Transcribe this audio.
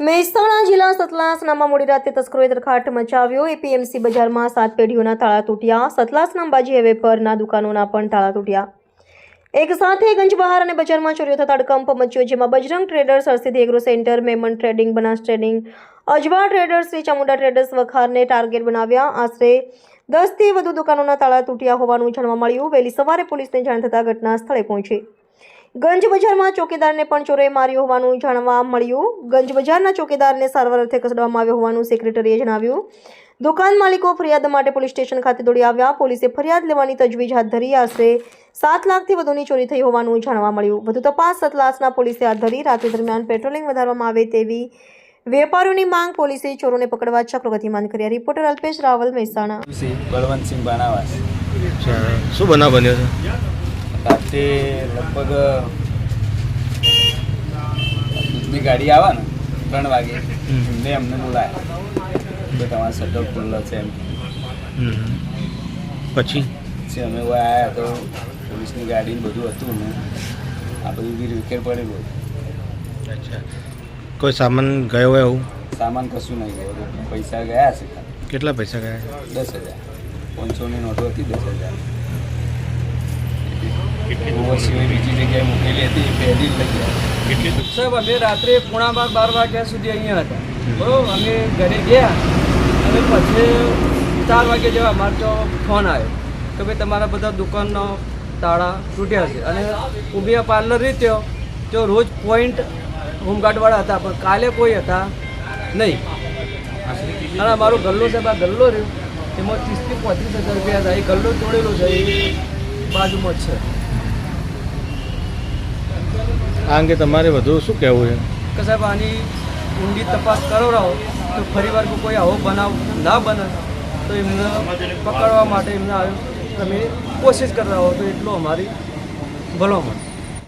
મહેસાણા જિલ્લા સતલાસનામાં મોડી રાતે તસ્કરોએ તરખાટ મચાવ્યો। એપીએમસી બજારમાં 7 પેઢીઓના તાળા તૂટ્યા। સતલાસના અંબાજી હાઈવે પરના દુકાનોના પણ તાળા તૂટ્યા। એક સાથે ગંજબહાર અને બજારમાં ચોરીઓ થતા હડકંપ મચ્યો, જેમાં Bajrang traders, Harsiddhi agro centre, Memon trading, Banas trading, Ajwa traders, Shri Chamunda traders વખારને ટાર્ગેટ બનાવ્યા। આશરે 10 થી વધુ દુકાનોના તાળા તૂટ્યા હોવાનું જાણવા મળ્યું। વહેલી સવારે પોલીસને જાણ થતાં ઘટના સ્થળે પહોંચી ગંજ બજારમાં ચોકીદારને પણ ચોરે માર્યો હોવાનું જાણવા મળ્યું। ગંજ બજારના ચોકીદારને સારવાર અર્થે ખસેડવામાં આવ્યો હોવાનું સેક્રેટરીએ જણાવ્યું। દુકાન માલિકો ફરિયાદ માટે પોલીસ સ્ટેશન ખાતે દોડી આવ્યા। પોલીસે ફરિયાદ લેવાની તજવીજ હાથ ધરી આશરે 7 લાખથી વધુની ચોરી થઈ હોવાનું જાણવા મળ્યું। વધુ તપાસ સતલાસના પોલીસે હાથ ધરી રાત્રિ દરમિયાન પેટ્રોલિંગ વધારવામાં આવે તેવી વેપારીઓની માંગ। પોલીસે ચોરોને પકડવા ચક્રો ગતિમાન કર્યા। રિપોર્ટર અલ્પેશ રાવલ, મહેસાણા। બળવંતસિંહ બાણાવાસ। શું બનાવ બન્યો છે? રાતે લગભગ દૂધની ગાડી આવે ને 3 વાગે એમને બોલાયા કે તમારા શટર ખુલ્લો છે એમ। પછી અમે આવ્યા તો પોલીસની ગાડી બધું હતું ને આ બધું બી વિકેર પડેલું। અચ્છા, કોઈ સામાન ગયો હોય એવું? સામાન કશું નહીં ગયો, પૈસા ગયા છે। કેટલા પૈસા ગયા? 10,000। 500ની નોટો હતી 10,000। સિવાય બીજી જગ્યાએ મૂકેલી હતી પહેલી જ લઈ ગયા। સાહેબ અમે રાત્રે 11:30 વાગ્યા સુધી અહીંયા હતા, બરાબર। અમે ઘરે ગયા અને પછી 4 વાગે જેવા અમારો તો ફોન આવ્યો કે ભાઈ તમારા બધા દુકાનનો તાળા તૂટ્યા છે। અને ઉભિયા પાર્લર રીત્યો તો રોજ પોઈન્ટ હોમગાર્ડવાળા હતા, પણ કાલે કોઈ હતા નહીં। અને અમારો ગલ્લો સાહેબ આ ગલ્લો રહ્યો એમાં 30,000 થી 35,000 રૂપિયા હતા। એ ગલ્લો તોડેલો છે, એ બાજુમાં જ છે। આ અંગે તમારે વધુ શું કહેવું છે? કે સાહેબ આની ઊંડી તપાસ કરાવો તો ફરીવાર કોઈ આવો બનાવ ના બને તો એમને પકડવા માટે એમને તમે કોશિશ કરાવો તો એટલું અમારી ભલામણ।